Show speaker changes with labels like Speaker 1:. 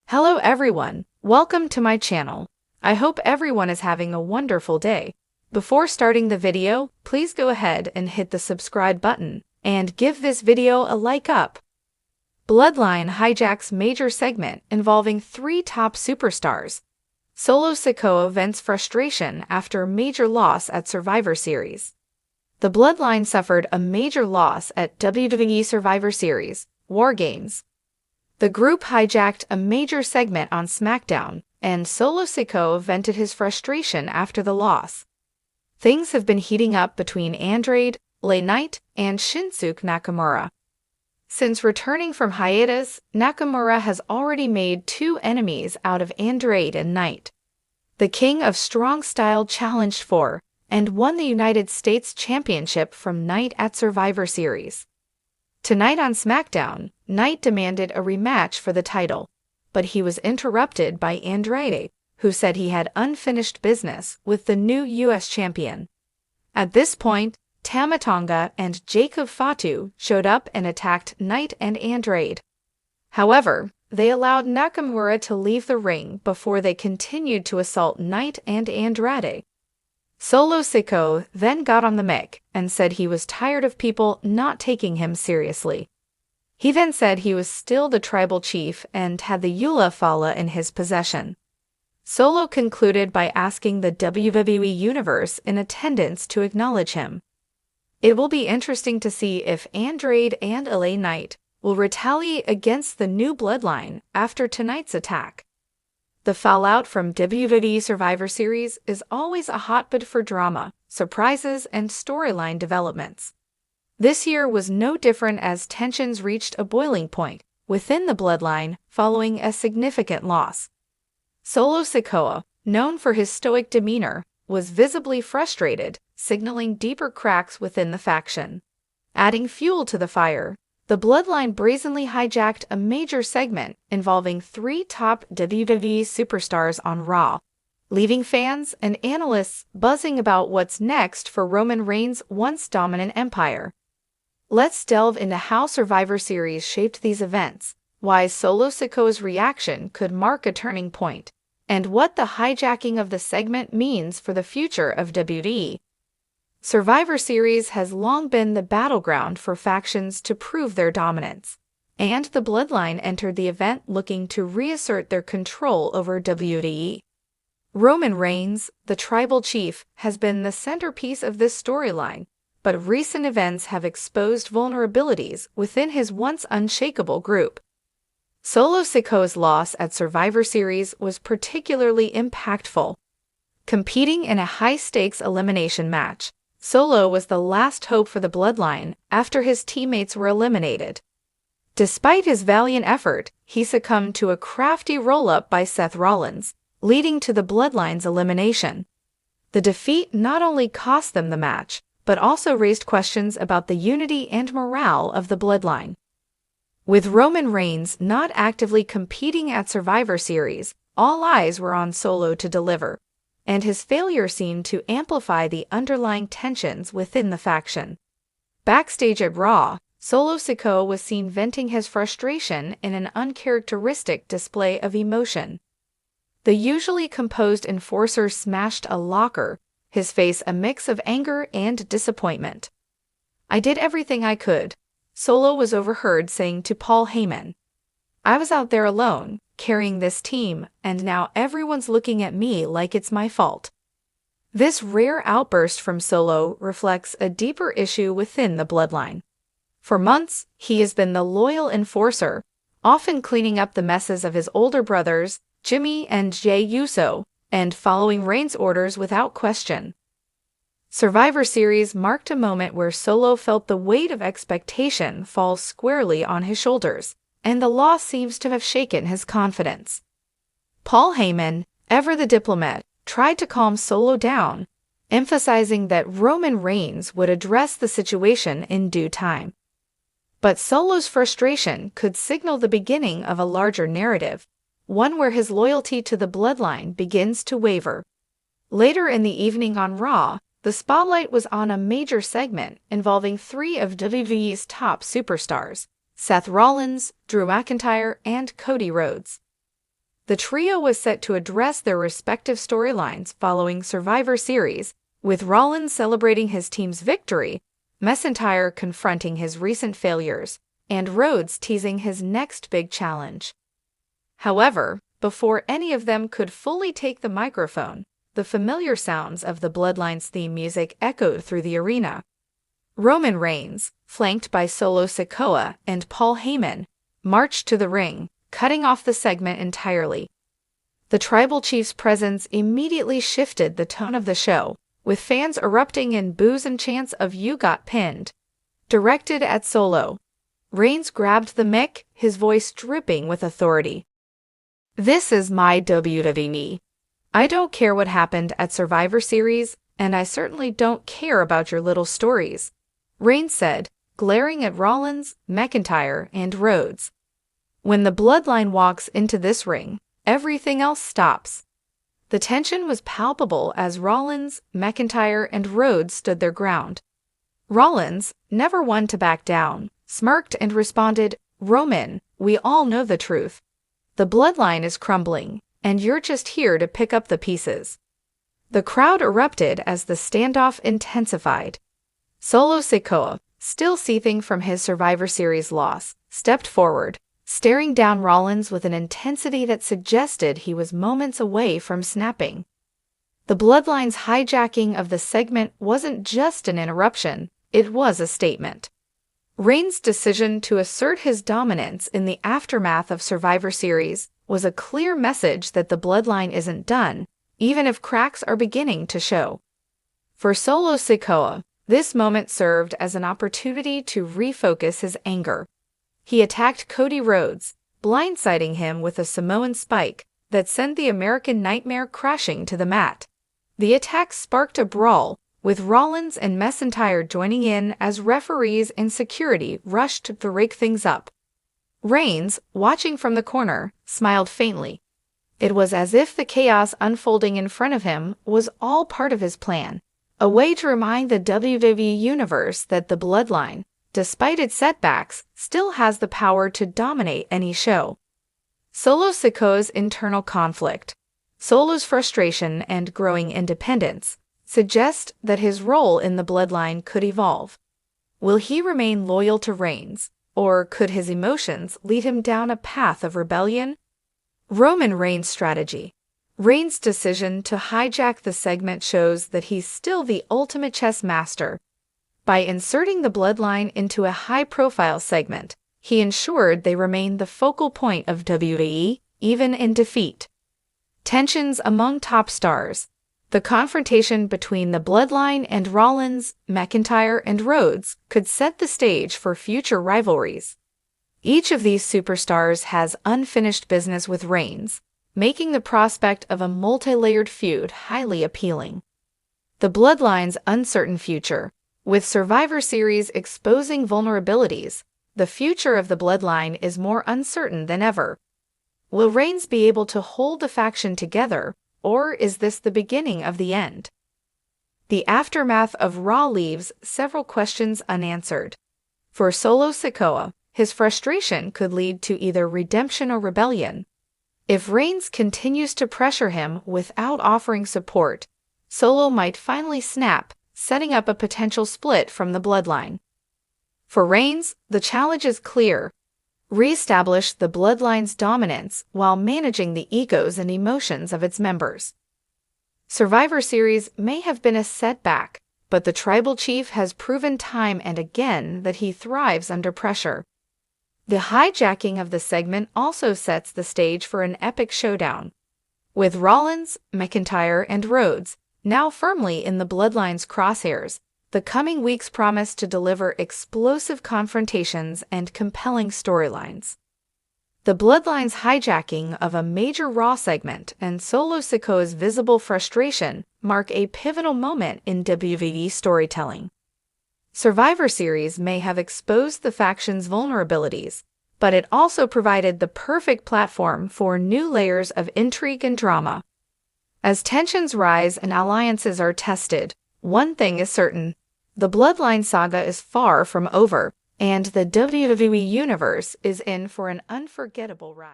Speaker 1: Hello everyone, welcome to my channel. I hope everyone is having a wonderful day. Before starting the video, please go ahead and hit the subscribe button and give this video a like up. Bloodline hijacks major segment involving three top superstars. Solo Sikoa vents frustration after major loss at Survivor Series. The Bloodline suffered a major loss at WWE Survivor Series, War Games. The group hijacked a major segment on SmackDown, and Solo Sikoa vented his frustration after the loss. Things have been heating up between Andrade, LA Knight, and Shinsuke Nakamura. Since returning from hiatus, Nakamura has already made two enemies out of Andrade and Knight. The King of Strong Style challenged for and won the United States Championship from Knight at Survivor Series. Tonight on SmackDown, Knight demanded a rematch for the title, but he was interrupted by Andrade, who said he had unfinished business with the new U.S. champion. At this point, Tama Tonga and Jacob Fatu showed up and attacked Knight and Andrade. However, they allowed Nakamura to leave the ring before they continued to assault Knight and Andrade. Solo Sikoa then got on the mic and said he was tired of people not taking him seriously. He then said he was still the tribal chief and had the Eula Fala in his possession. Solo concluded by asking the WWE Universe in attendance to acknowledge him. It will be interesting to see if Andrade and LA Knight will retaliate against the new Bloodline after tonight's attack. The fallout from WWE Survivor Series is always a hotbed for drama, surprises, and storyline developments. This year was no different as tensions reached a boiling point within the Bloodline following a significant loss. Solo Sikoa, known for his stoic demeanor, was visibly frustrated, signaling deeper cracks within the faction. Adding fuel to the fire, the Bloodline brazenly hijacked a major segment involving three top WWE superstars on Raw, leaving fans and analysts buzzing about what's next for Roman Reigns' once dominant empire. Let's delve into how Survivor Series shaped these events, why Solo Sikoa's reaction could mark a turning point, and what the hijacking of the segment means for the future of WWE. Survivor Series has long been the battleground for factions to prove their dominance, and the Bloodline entered the event looking to reassert their control over WWE. Roman Reigns, the tribal chief, has been the centerpiece of this storyline, but recent events have exposed vulnerabilities within his once unshakable group. Solo Sikoa's loss at Survivor Series was particularly impactful. Competing in a high-stakes elimination match, Solo was the last hope for the Bloodline after his teammates were eliminated. Despite his valiant effort, he succumbed to a crafty roll-up by Seth Rollins, leading to the Bloodline's elimination. The defeat not only cost them the match, but also raised questions about the unity and morale of the Bloodline. With Roman Reigns not actively competing at Survivor Series, all eyes were on Solo to deliver, and his failure seemed to amplify the underlying tensions within the faction. Backstage at Raw, Solo Sikoa was seen venting his frustration in an uncharacteristic display of emotion. The usually composed enforcer smashed a locker, his face a mix of anger and disappointment. "I did everything I could," Solo was overheard saying to Paul Heyman. "I was out there alone, carrying this team, and now everyone's looking at me like it's my fault." This rare outburst from Solo reflects a deeper issue within the Bloodline. For months, he has been the loyal enforcer, often cleaning up the messes of his older brothers, Jimmy and Jey Uso, and following Reigns' orders without question. Survivor Series marked a moment where Solo felt the weight of expectation fall squarely on his shoulders, and the loss seems to have shaken his confidence. Paul Heyman, ever the diplomat, tried to calm Solo down, emphasizing that Roman Reigns would address the situation in due time. But Solo's frustration could signal the beginning of a larger narrative, one where his loyalty to the Bloodline begins to waver. Later in the evening on Raw, the spotlight was on a major segment involving three of WWE's top superstars, Seth Rollins, Drew McIntyre, and Cody Rhodes. The trio was set to address their respective storylines following Survivor Series, with Rollins celebrating his team's victory, McIntyre confronting his recent failures, and Rhodes teasing his next big challenge. However, before any of them could fully take the microphone, the familiar sounds of the Bloodline's theme music echoed through the arena. Roman Reigns, flanked by Solo Sikoa and Paul Heyman, marched to the ring, cutting off the segment entirely. The Tribal Chief's presence immediately shifted the tone of the show, with fans erupting in boos and chants of "You got pinned." Directed at Solo, Reigns grabbed the mic, his voice dripping with authority. "This is my WWE. I don't care what happened at Survivor Series, and I certainly don't care about your little stories," Reigns said, glaring at Rollins, McIntyre, and Rhodes. When the Bloodline walks into this ring, everything else stops. The tension was palpable as Rollins, McIntyre, and Rhodes stood their ground. Rollins, never one to back down, smirked and responded, "Roman, we all know the truth. The Bloodline is crumbling, and you're just here to pick up the pieces." The crowd erupted as the standoff intensified. Solo Sikoa, still seething from his Survivor Series loss, stepped forward, staring down Rollins with an intensity that suggested he was moments away from snapping. The Bloodline's hijacking of the segment wasn't just an interruption, it was a statement. Reigns' decision to assert his dominance in the aftermath of Survivor Series was a clear message that the Bloodline isn't done, even if cracks are beginning to show. For Solo Sikoa, this moment served as an opportunity to refocus his anger. He attacked Cody Rhodes, blindsiding him with a Samoan spike that sent the American Nightmare crashing to the mat. The attack sparked a brawl, with Rollins and McIntyre joining in as referees and security rushed to rake things up. Reigns, watching from the corner, smiled faintly. It was as if the chaos unfolding in front of him was all part of his plan, a way to remind the WWE Universe that the Bloodline, despite its setbacks, still has the power to dominate any show. Solo Sikoa's internal conflict, Solo's frustration and growing independence, suggest that his role in the Bloodline could evolve. Will he remain loyal to Reigns, or could his emotions lead him down a path of rebellion? Roman Reigns' strategy. Reigns' decision to hijack the segment shows that he's still the ultimate chess master. By inserting the Bloodline into a high-profile segment, he ensured they remained the focal point of WWE, even in defeat. Tensions among top stars. The confrontation between the Bloodline and Rollins, McIntyre, and Rhodes could set the stage for future rivalries. Each of these superstars has unfinished business with Reigns, making the prospect of a multi-layered feud highly appealing. The Bloodline's uncertain future. With Survivor Series exposing vulnerabilities, the future of the Bloodline is more uncertain than ever. Will Reigns be able to hold the faction together, or is this the beginning of the end? The aftermath of Raw leaves several questions unanswered. For Solo Sikoa, his frustration could lead to either redemption or rebellion. If Reigns continues to pressure him without offering support, Solo might finally snap, setting up a potential split from the Bloodline. For Reigns, the challenge is clear. Re-establish the Bloodline's dominance while managing the egos and emotions of its members. Survivor Series may have been a setback, but the Tribal Chief has proven time and again that he thrives under pressure. The hijacking of the segment also sets the stage for an epic showdown. With Rollins, McIntyre, and Rhodes now firmly in the Bloodline's crosshairs, the coming weeks promise to deliver explosive confrontations and compelling storylines. The Bloodline's hijacking of a major Raw segment and Solo Sikoa's visible frustration mark a pivotal moment in WWE storytelling. Survivor Series may have exposed the faction's vulnerabilities, but it also provided the perfect platform for new layers of intrigue and drama. As tensions rise and alliances are tested, one thing is certain: the Bloodline saga is far from over, and the WWE Universe is in for an unforgettable ride.